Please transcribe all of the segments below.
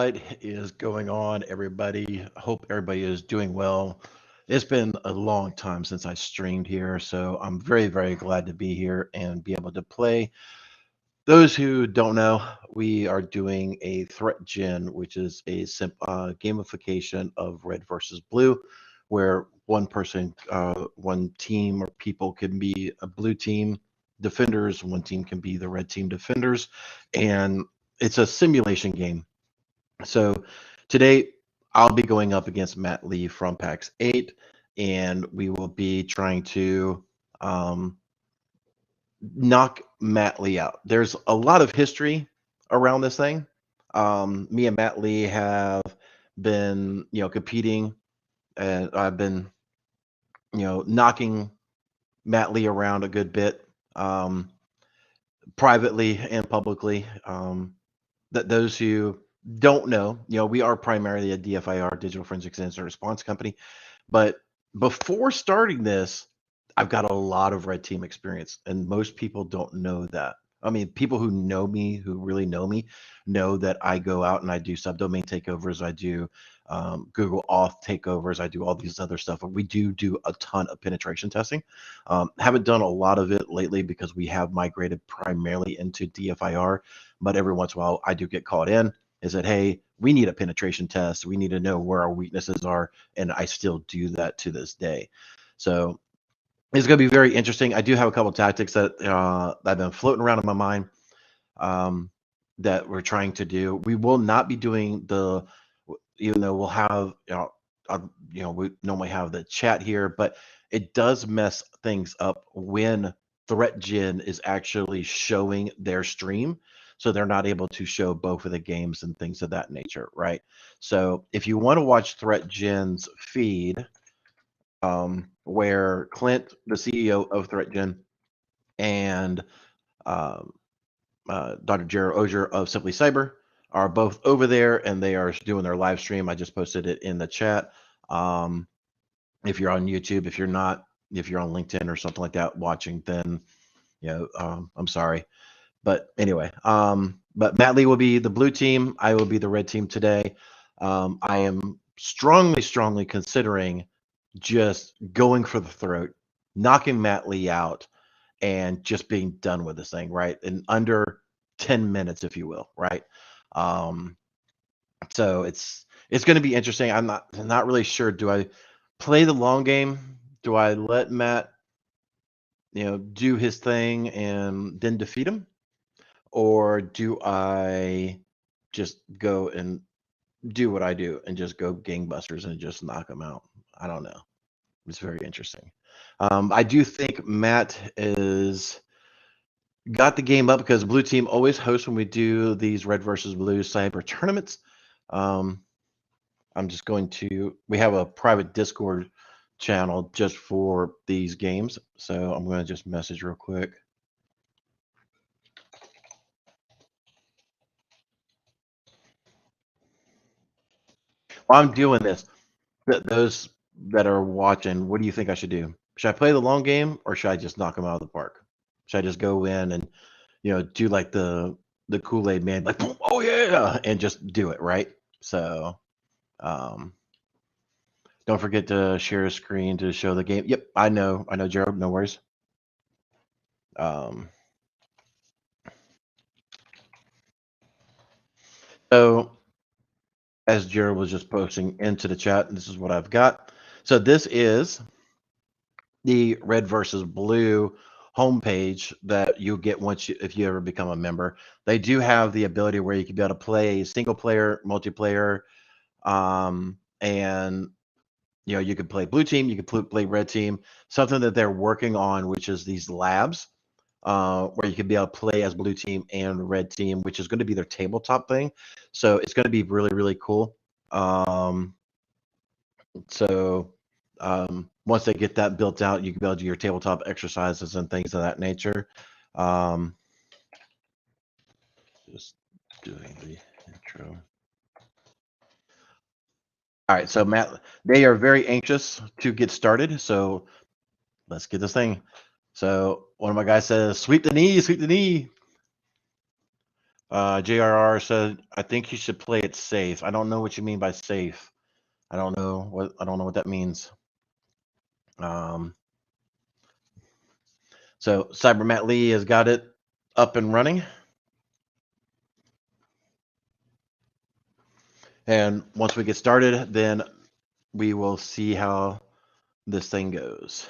What is going on, everybody? Hope everybody is doing well. It's been a long time since I streamed here, so I'm very, very glad to be here and be able to play. Those who don't know, we are doing a threat gen, which is a gamification of red versus blue, where one person, one team or people can be a blue team defenders, one team can be the red team defenders, and it's a simulation game. So today I'll be going up against Matt Lee from PAX 8, and we will be trying to um, knock Matt Lee out. There's a lot of history around this thing. Me and Matt Lee have been, competing, and I've been, knocking Matt Lee around a good bit, privately and publicly. That those who don't know, we are primarily a DFIR, Digital Forensics Incident Response Company. But before starting this, I've got a lot of red team experience, and most people don't know that. I mean, people who know me, who really know me, know that I go out and I do subdomain takeovers. I do Google Auth takeovers. I do all these other stuff. But we do a ton of penetration testing. Haven't done a lot of it lately because we have migrated primarily into DFIR. But every once in a while, I do get called in. Is that, hey, we need a penetration test. We need to know where our weaknesses are, and I still do that to this day. So it's going to be very interesting. I do have a couple of tactics that I've been floating around in my mind, that we're trying to do. We will not be doing even though we'll have, we normally have the chat here, but it does mess things up when ThreatGen is actually showing their stream. So they're not able to show both of the games and things of that nature, right? So if you want to watch ThreatGen's feed, where Clint, the CEO of ThreatGen, and um, Dr. Jared Ogier of Simply Cyber are both over there, and they are doing their live stream. I just posted it in the chat. If you're on YouTube, if you're not, if you're on LinkedIn or something like that watching, then I'm sorry. But anyway, but Matt Lee will be the blue team. I will be the red team today. I am strongly considering just going for the throat, knocking Matt Lee out, and just being done with this thing, right? In under 10 minutes, if you will, right? Um, so it's going to be interesting. I'm not really sure. Do I play the long game? Do I let Matt, do his thing and then defeat him? Or do I just go and do what I do and just go gangbusters and just knock him out? I don't know. It's very interesting. I do think Matt is got the game up because Blue Team always hosts when we do these red versus blue cyber tournaments. Um, I'm just going to, we have a private Discord channel just for these games. So I'm going to just message real quick. While I'm doing this, those that are watching, what do you think I should do? Should I play the long game or should I just knock them out of the park? Should I just go in and, do like the Kool-Aid man, like, boom, oh yeah, and just do it, right? So, um, don't forget to share a screen to show the game. Yep, I know, Gerald, no worries. Um, so as Gerald was just posting into the chat, this is what I've got. So this is the red versus blue homepage that you get if you ever become a member. They do have the ability where you can be able to play single player, multiplayer, and you could play blue team, you could play red team. Something that they're working on, which is these labs, where you could be able to play as blue team and red team, which is going to be their tabletop thing. So it's going to be really, really cool. So once they get that built out, you can be able to do your tabletop exercises and things of that nature. Just doing the intro. All right, so Matt, they are very anxious to get started. So let's get this thing. So one of my guys says, sweep the knee, sweep the knee. JRR said, I think you should play it safe. I don't know what you mean by safe. I don't know what that means. Um, so Cyber Matt Lee has got it up and running. And once we get started, then we will see how this thing goes.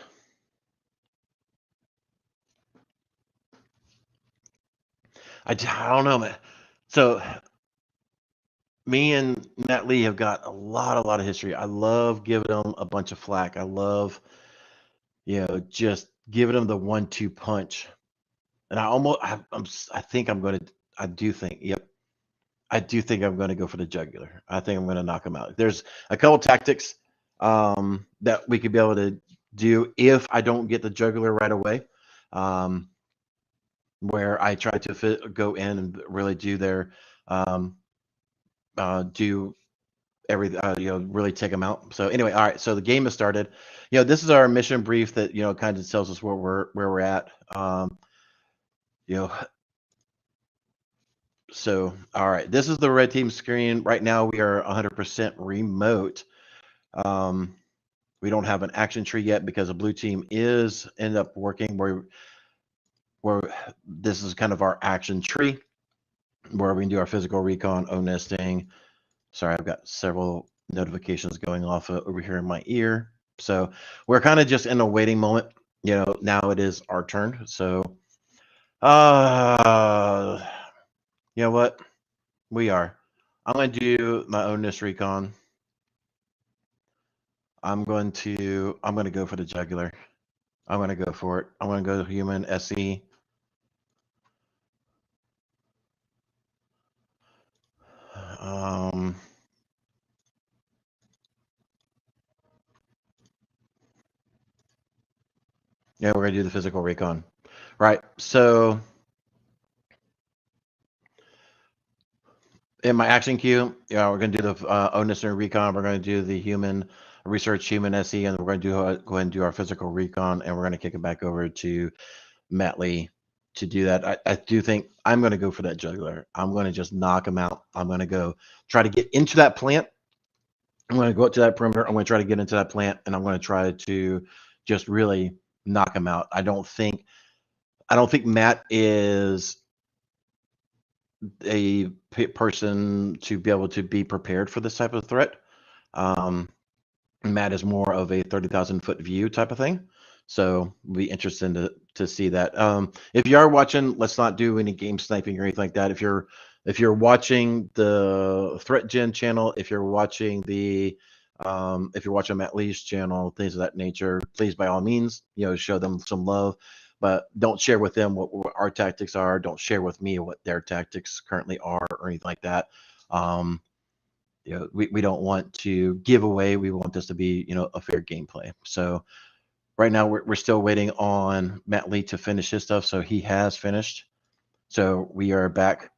I don't know, man. So me and Matt Lee have got a lot of history. I love giving him a bunch of flack. I love, just giving him the 1-2 punch. And I think I'm going to, I do think, yep, I do think I'm going to go for the jugular. I think I'm going to knock him out. There's a couple tactics that we could be able to do if I don't get the jugular right away, um, where I try to go in and really do their um, do every really take them out. So anyway, all right. So the game has started. This is our mission brief that kind of tells us where we're at. You know, so all right. This is the red team screen. Right now we are 100% remote. Um, we don't have an action tree yet because the blue team is end up working where this is kind of our action tree where we can do our physical recon, O nesting. Sorry, I've got several notifications going off over here in my ear. So we're kind of just in a waiting moment. Now it is our turn. So, uh, you know what? We are. I'm going to do my own NIST recon. I'm going to go for the jugular. I'm going to go for it. I'm going to go to human SE. Um, yeah, we're going to do the physical recon. Right. So in my action queue, we're going to do the onus and recon. We're going to do the human research, human SE, and we're going to go ahead and do our physical recon, and we're going to kick it back over to Matt Lee to do that. I do think I'm going to go for that jugular. I'm going to just knock him out. I'm going to go try to get into that plant. I'm going to go up to that perimeter. I'm going to try to get into that plant, and I'm going to try to just really knock him out. I don't think Matt is a person to be able to be prepared for this type of threat. Um, Matt is more of a 30,000-foot view type of thing. So be interested to see that. If you are watching, let's not do any game sniping or anything like that. If you're watching the ThreatGen channel, if you're watching Matt Lee's channel, things of that nature, please by all means, show them some love. But don't share with them what our tactics are. Don't share with me what their tactics currently are or anything like that. Um, we don't want to give away. We want this to be, a fair gameplay. So right now we're still waiting on Matt Lee to finish his stuff. So he has finished. So we are back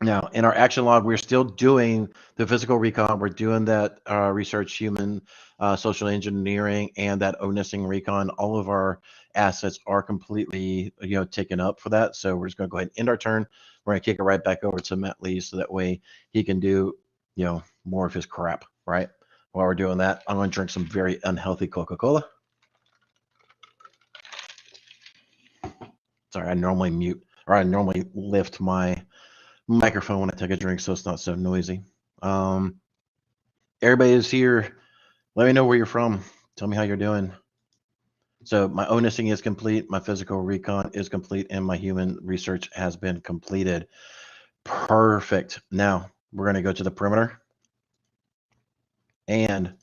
now in our action log. We're still doing the physical recon. We're doing that research, human, social engineering, and that onissing recon. All of our assets are completely, taken up for that. So we're just going to go ahead and end our turn. We're going to kick it right back over to Matt Lee so that way he can do, more of his crap. Right. While we're doing that, I'm going to drink some very unhealthy Coca-Cola. Sorry, I normally lift my microphone when I take a drink so it's not so noisy. Um, Everybody is here. Let me know where you're from. Tell me how you're doing. So my onusing is complete, my physical recon is complete, and my human research has been completed. Perfect. Now we're going to go to the perimeter, and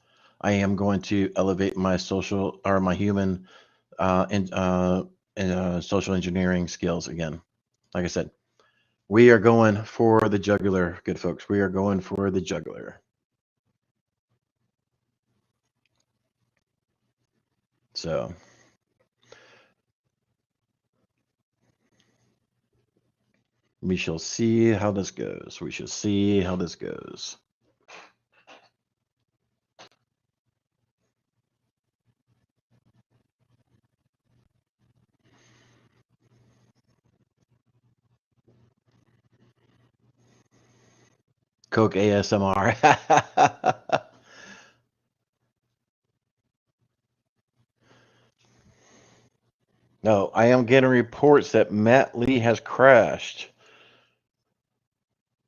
I am going to elevate my human social engineering skills again. Like I said, we are going for the jugular, good folks. We are going for the jugular. So we shall see how this goes. We shall see how this goes. Coke ASMR. No, I am getting reports that Matt Lee has crashed.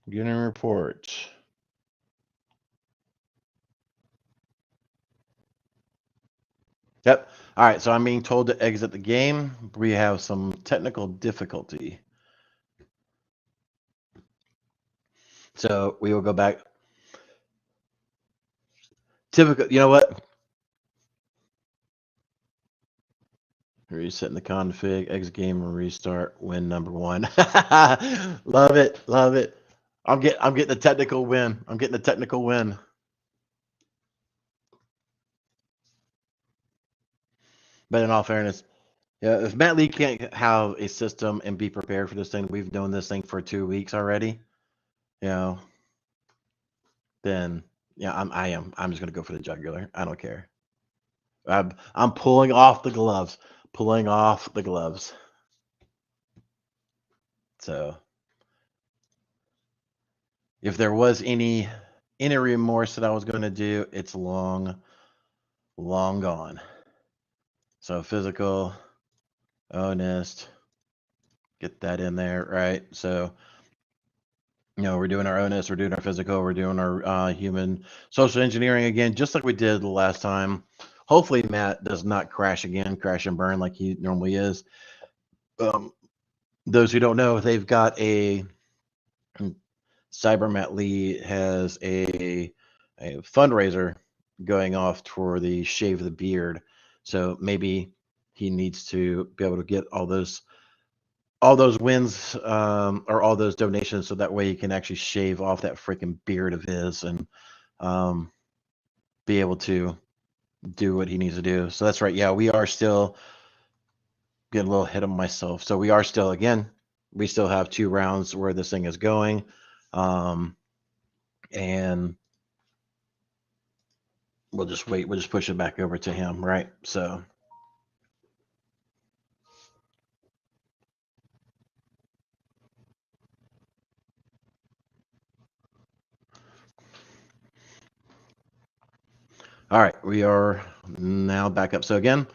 Getting reports. Yep. All right. So I'm being told to exit the game. We have some technical difficulty. So we will go back. Typical. You know what? Resetting the config, exit game, and restart. Win number one. Love it. Love it. I'm getting the technical win. I'm getting the technical win. But in all fairness, yeah, if Matt Lee can't have a system and be prepared for this thing, we've known this thing for 2 weeks already. You know, then yeah, I am. I'm just gonna go for the jugular. I don't care. I'm pulling off the gloves. Pulling off the gloves. So if there was any remorse that I was going to do, it's long, long gone. So physical, honest, get that in there, right? So we're doing our honest, we're doing our physical, we're doing our human social engineering again, just like we did the last time. Hopefully, Matt does not crash again, crash and burn like he normally is. Those who don't know, they've got a Cyber Matt Lee has a fundraiser going off for the shave the beard. So maybe he needs to be able to get all those wins or all those donations so that way he can actually shave off that freaking beard of his and um, be able to do what he needs to do. So that's right. Yeah, we are still getting a little ahead of myself. So we are still, again, we still have 2 rounds where this thing is going. And we'll just wait. We'll just push it back over to him, right? So, all right, we are now back up. So again,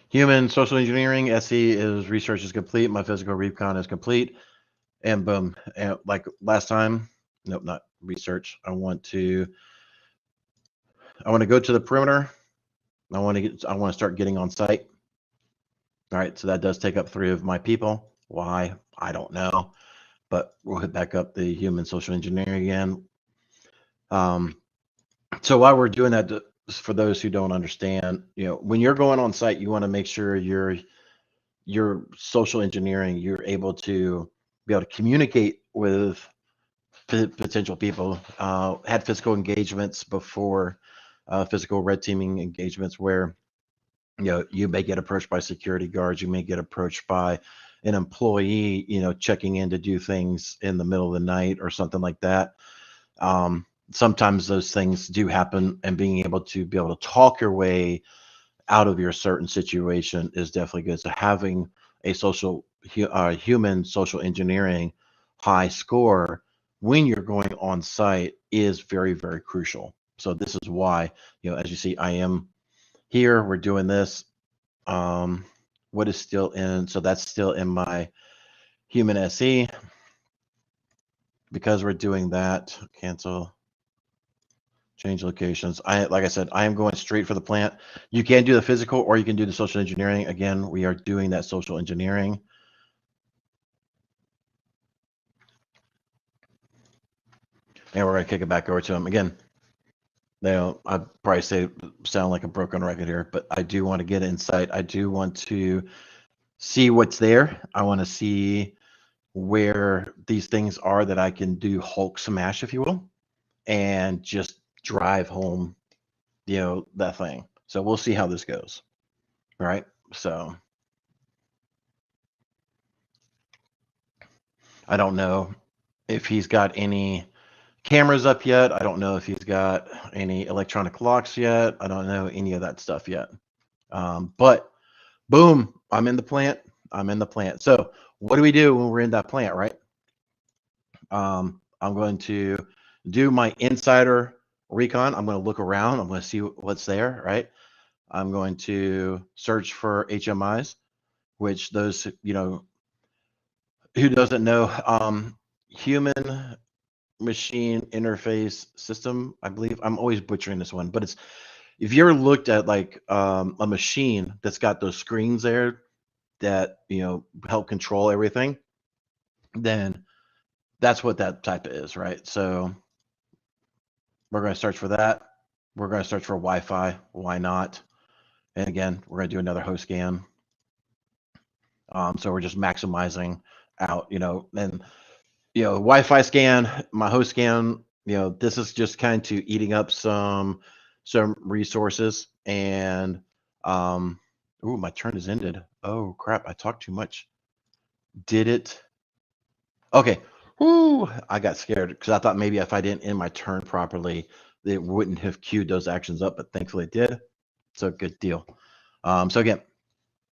human social engineering SE is research is complete. My physical recon is complete, and boom, and like last time, nope, not research. I want to go to the perimeter. I want to start getting on site. All right, so that does take up 3 of my people. Why? I don't know, but we'll hit back up the human social engineering again. So while we're doing that, for those who don't understand, when you're going on site, you want to make sure your social engineering, you're able to be able to communicate with potential people. Had physical engagements before, physical red teaming engagements where you may get approached by security guards, you may get approached by an employee, checking in to do things in the middle of the night or something like that. Sometimes those things do happen, and being able to talk your way out of your certain situation is definitely good. So having a human social engineering high score when you're going on site is very, very crucial. So this is why, as you see, I am here. We're doing this. What is still in? So that's still in my human SE because we're doing that. Cancel. Change locations. Like I said, I am going straight for the plant. You can do the physical or you can do the social engineering. Again, we are doing that social engineering. And we're going to kick it back over to him. Again, I'd probably sound like a broken record here, but I do want to get insight. I do want to see what's there. I want to see where these things are that I can do Hulk smash, if you will, and just drive home, that thing. So we'll see how this goes. All right. So I don't know if he's got any cameras up yet. I don't know if he's got any electronic locks yet. I don't know any of that stuff yet. But boom, I'm in the plant. I'm in the plant. So what do we do when we're in that plant, right? I'm going to do my insider recon. I'm going to look around. I'm going to see what's there, right? I'm going to search for HMIs, which those, who doesn't know, human machine interface system, I believe. I'm always butchering this one, but it's, if you ever looked at like a machine that's got those screens there that, help control everything, then that's what that type is, right? So we're going to search for that. We're going to search for Wi-Fi. Why not? And again, we're going to do another host scan. So we're just maximizing out, and Wi-Fi scan, my host scan. This is just kind of eating up some resources. And ooh, my turn is ended. Oh crap! I talked too much. Did it? Okay. Whoo! I got scared because I thought maybe if I didn't end my turn properly, it wouldn't have queued those actions up, but thankfully it did. So good deal. So again,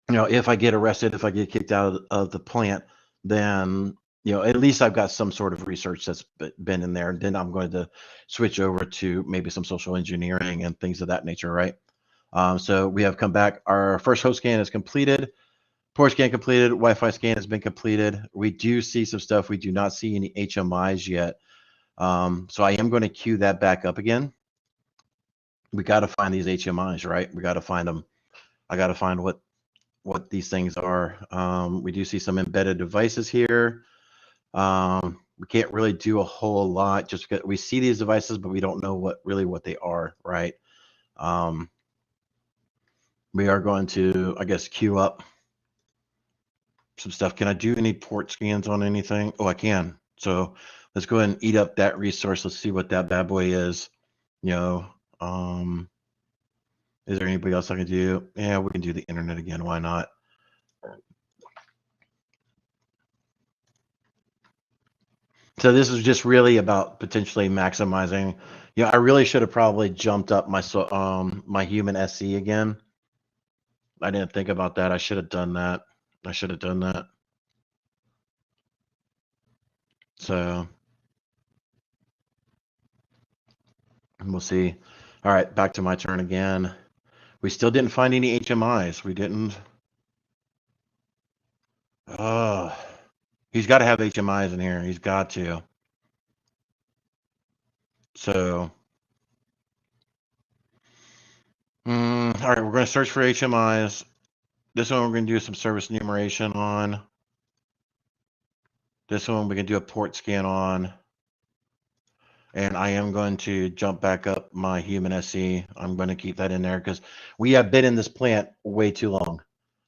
if I get arrested, if I get kicked out of the plant, then, at least I've got some sort of research that's been in there. And then I'm going to switch over to maybe some social engineering and things of that nature, right? So we have come back. Our first host scan is completed. Port scan completed. Wi-Fi scan has been completed. We do see some stuff. We do not see any HMIs yet. So I am going to queue that back up again. We got to find these HMIs, right? We got to find them. I got to find what these things are. We do see some embedded devices here. We can't really do a whole lot just because we see these devices, but we don't know what they are, right? We are going to, I guess, queue up some stuff. Can I do any port scans on anything? Oh, I can. So let's go ahead and eat up that resource. Let's see what that bad boy is. Is there anybody else I can do? Yeah, we can do the internet again. Why not? So this is just really about potentially maximizing. I really should have probably jumped up my my human SC again. I didn't think about that. I should have done that. So we'll see. All right, back to my turn again. We still didn't find any HMIs. We didn't. Oh, he's got to have HMIs in here. He's got to. So, all right, we're going to search for HMIs. This one we're going to do some service enumeration on. This one we can do a port scan on. And I am going to jump back up my human SC. I'm going to keep that in there because we have been in this plant way too long.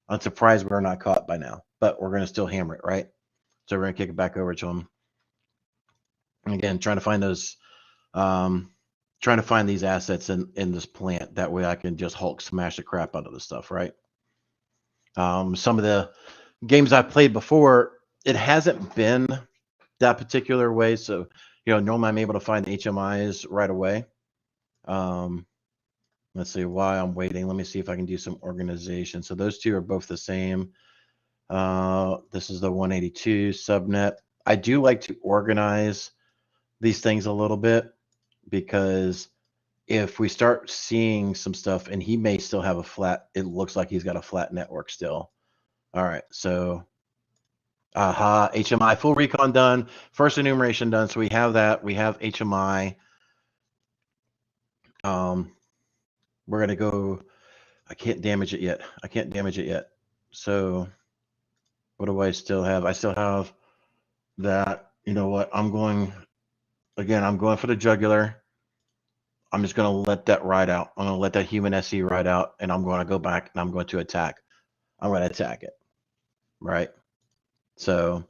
I'm surprised we're not caught by now, but we're going to still hammer it, right? So we're going to kick it back over to them. And again, trying to find those, trying to find these assets in this plant. That way I can just Hulk smash the crap out of the stuff, right? Some of the games I've played before, it hasn't been that particular way. So, normally I'm able to find HMIs right away. Let's see why I'm waiting. Let me see if I can do some organization. So those two are both the same. This is the 182 subnet. I do like to organize these things a little bit because if we start seeing some stuff and he may still have a flat, it looks like he's got a flat network still. All right, so HMI full recon done, first enumeration done. So we have that. We have HMI. We're gonna go. I can't damage it yet. So what do I still have? I still have that. You know what? I'm going for the jugular. I'm just gonna let that ride out. I'm gonna let that human SC ride out, and I'm going to go back and I'm going to attack. I'm going to attack it. Right. So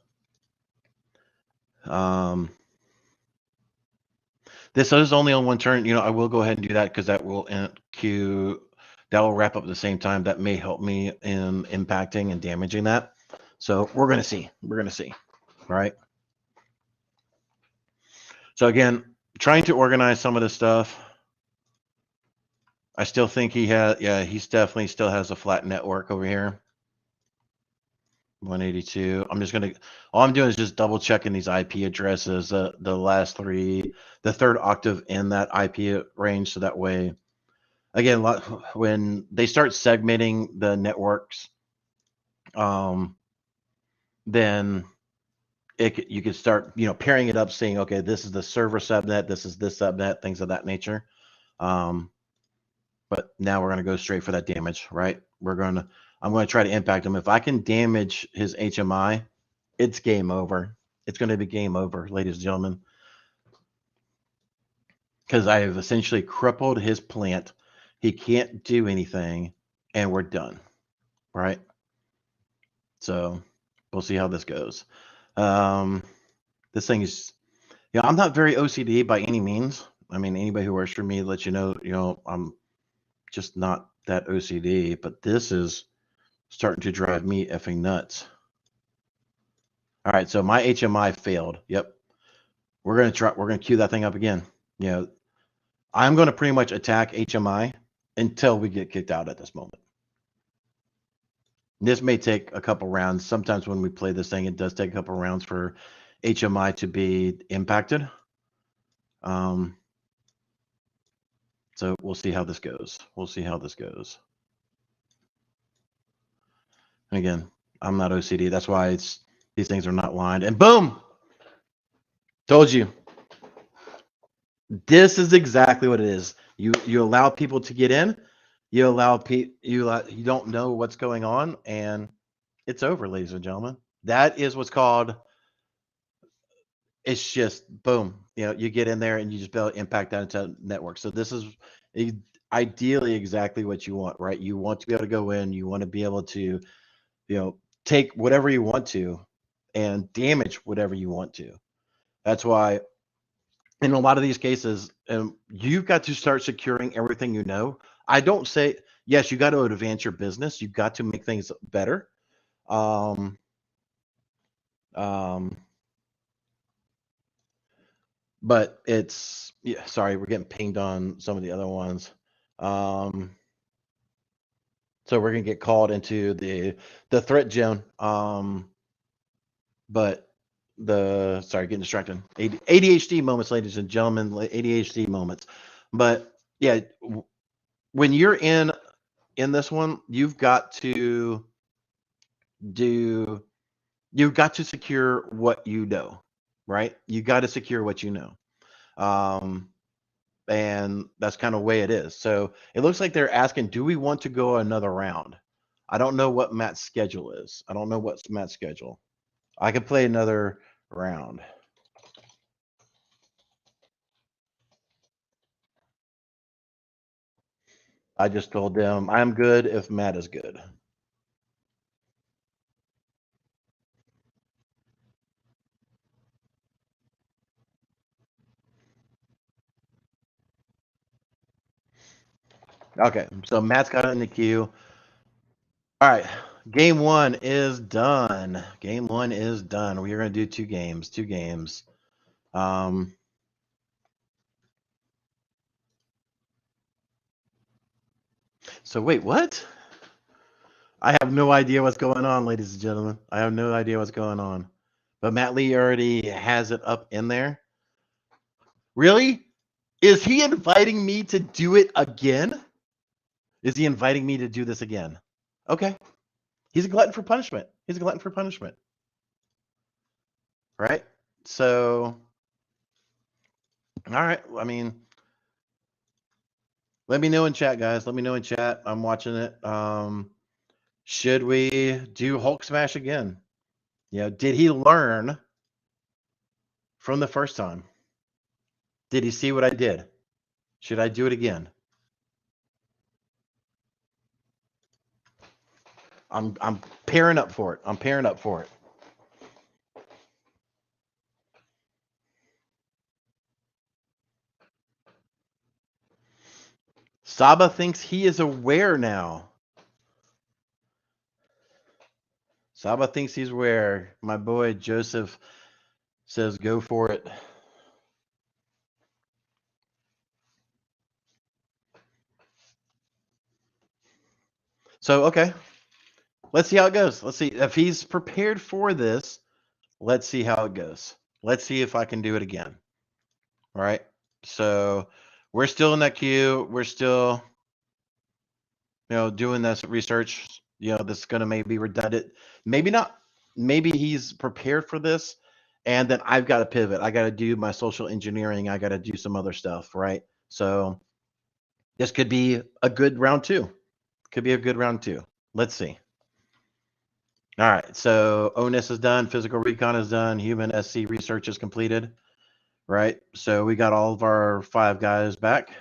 this is only on one turn. I will go ahead and do that because that will that will wrap up at the same time. That may help me in impacting and damaging that. So we're going to see. All right. So again, trying to organize some of this stuff. I still think he's definitely still has a flat network over here. 182. I'm just gonna. All I'm doing is just double checking these IP addresses. The last three, the third octave in that IP range, so that way, again, when they start segmenting the networks, then you could start pairing it up, saying, okay, this is the server subnet, this is this subnet, things of that nature. But now we're gonna go straight for that damage, right? I'm gonna try to impact him. If I can damage his HMI, it's game over. It's going to be game over, ladies and gentlemen, because I have essentially crippled his plant. He can't do anything, and we're done, right? So we'll see how this goes. This thing is, I'm not very OCD by any means. I mean, anybody who works for me lets I'm just not that OCD, but this is starting to drive me effing nuts. All right, so my HMI failed. Yep. We're gonna queue that thing up again. I'm going to pretty much attack HMI until we get kicked out at this moment. This may take a couple rounds. Sometimes when we play this thing, it does take a couple rounds for HMI to be impacted. So we'll see how this goes. We'll see how this goes. And again, I'm not OCD. That's why these things are not lined. And boom! Told you. This is exactly what it is. You allow people to get in. You allow you don't know what's going on, and it's over, ladies and gentlemen. That is what's called. It's just boom. You get in there and you just be able to impact that into network. So this is ideally exactly what you want, right? You want to be able to go in. You want to be able to, take whatever you want to, and damage whatever you want to. That's why in a lot of these cases, you've got to start securing everything you know. I don't say yes. You got to advance your business. You got to make things better. Um, um, but it's sorry, we're getting pinged on some of the other ones. So we're gonna get called into the threat zone. But getting distracted. ADHD moments, ladies and gentlemen, ADHD moments. But yeah, when you're in this one, do you've got to secure what you know, right? You got to secure what you know. And that's kind of the way it is. So it looks like they're asking, do we want to go another round? I don't know what Matt's schedule is. I don't know what's Matt's schedule. I could play another round. I just told them I'm good if Matt is good. Okay, so Matt's got it in the queue. All right, game one is done. Game one is done. We are going to do two games. Two games. So wait, what? I have no idea what's going on, ladies and gentlemen. I have no idea what's going on. But Matt Lee already has it up in there. Really? Is he inviting me to do it again? Is he inviting me to do this again? Okay. He's a glutton for punishment. He's a glutton for punishment. Right? So, all right. I mean, let me know in chat, guys. Let me know in chat. I'm watching it. Should we do Hulk Smash again? Did he learn from the first time? Did he see what I did? Should I do it again? I'm pairing up for it. I'm pairing up for it. Saba thinks he is aware now. Saba thinks he's aware. My boy Joseph says go for it. So, okay. let's see how it goes. Let's see if he's prepared for this. Let's see how it goes. Let's see if I can do it again. All right. So we're still in that queue. We're still, doing this research. This is going to maybe redundant. Maybe not. Maybe he's prepared for this. And then I've got to pivot. I got to do my social engineering. I got to do some other stuff. Right. So this could be a good round two. Could be a good round two. Let's see. All right. So ONIS is done. Physical recon is done. Human SC research is completed. Right. So we got all of our 5 guys back.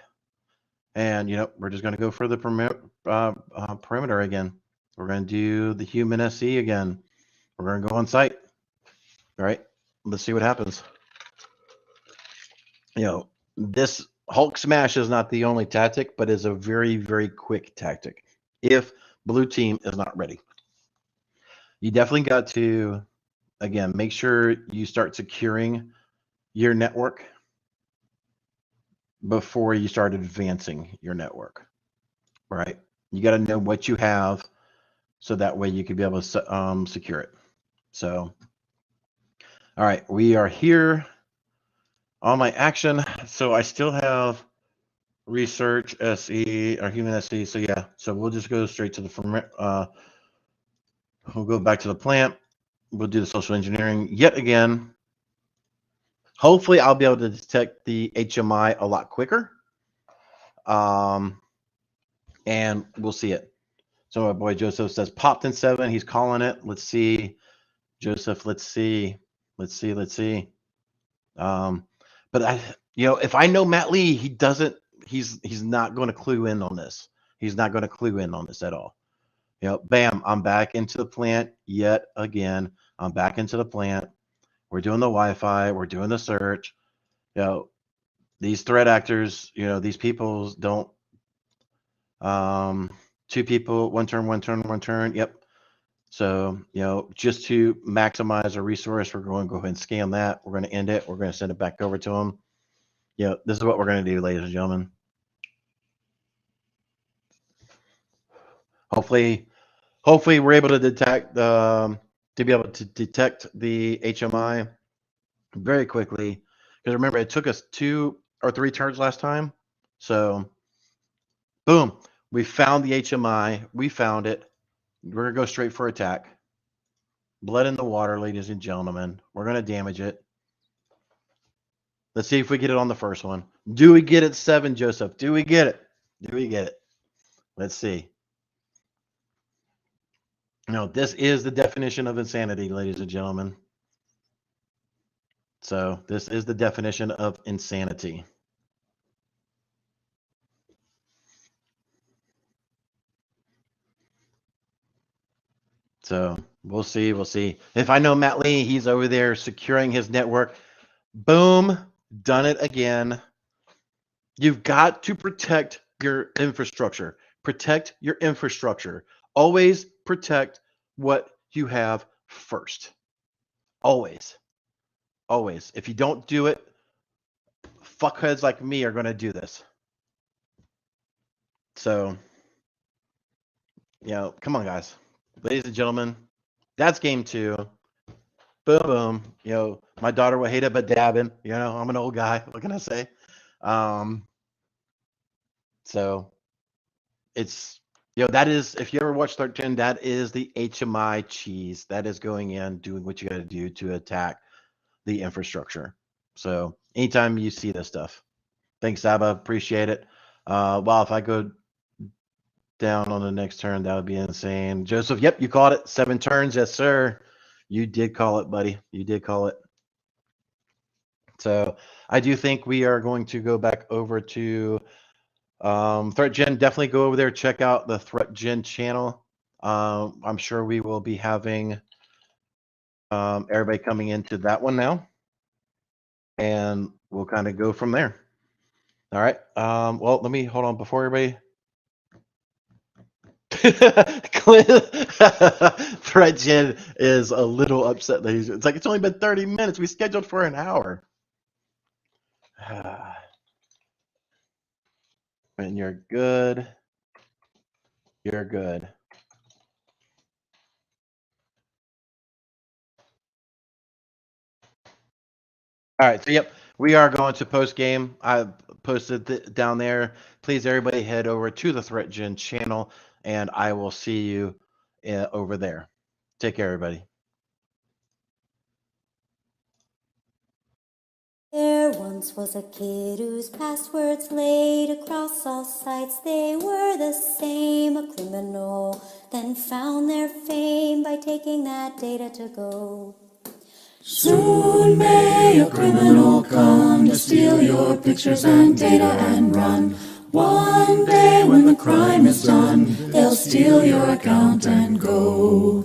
And, we're just going to go for the perimeter again. We're going to do the human SC again. We're going to go on site. All right. Let's see what happens. This Hulk smash is not the only tactic, but is a very, very quick tactic if blue team is not ready. You definitely got to, again, make sure you start securing your network before you start advancing your network, right? You got to know what you have so that way you can be able to secure it. So, all right, we are here on my action. So I still have research SE or human SE. So yeah, so we'll just go straight to the we'll go back to the plant. We'll do the social engineering yet again. Hopefully I'll be able to detect the HMI a lot quicker. And we'll see it. So my boy Joseph says popped in 7. He's calling it. Let's see. Joseph, let's see. Let's see. But if I know Matt Lee, he's not going to clue in on this. He's not going to clue in on this at all. Bam, I'm back into the plant yet again. I'm back into the plant. We're doing the Wi-Fi. We're doing the search. These threat actors, these people don't, 2 people, 1 turn, 1 turn, 1 turn. Yep. So, just to maximize a resource, we're going to go ahead and scan that. We're going to end it. We're going to send it back over to them. This is what we're going to do, ladies and gentlemen. Hopefully we're able to detect to be able to detect the HMI very quickly. Because remember, it took us 2 or 3 turns last time. So, boom, we found the HMI. We found it. We're going to go straight for attack. Blood in the water, ladies and gentlemen. We're going to damage it. Let's see if we get it on the first one. Do we get it 7, Joseph? Do we get it? Do we get it? Let's see. No, this is the definition of insanity, ladies and gentlemen. So this is the definition of insanity. So we'll see. We'll see. If I know Matt Lee, he's over there securing his network. Boom. Done it again. You've got to protect your infrastructure. Protect your infrastructure. Always protect what you have first. Always. Always. If you don't do it, fuckheads like me are going to do this. So, come on, guys. Ladies and gentlemen, that's game 2. Boom, boom. My daughter will hate it, but dabbing. I'm an old guy. What can I say? So it's, that is, if you ever watch 13, that is the HMI cheese. That is going in, doing what you got to do to attack the infrastructure. So anytime you see this stuff, thanks, Saba. Appreciate it. Well, if I go down on the next turn, that would be insane. Joseph, yep, you called it. 7 turns. Yes, sir. You did call it, buddy. You did call it. So I do think we are going to go back over to ThreatGen. Definitely go over there, check out the ThreatGen channel. I'm sure we will be having everybody coming into that one now, and we'll kind of go from there. All right. Well, let me hold on before everybody. ThreatGen is a little upset. It's like it's only been 30 minutes. We scheduled for an hour. And you're good. You're good. All right. So, yep, we are going to post game. I posted down there. Please, everybody, head over to the ThreatGen channel, and I will see you over there. Take care, everybody. There once was a kid whose passwords laid across all sites. They were the same, a criminal, then found their fame by taking that data to go. Soon may a criminal come to steal your pictures and data and run. One day when the crime is done, they'll steal your account and go.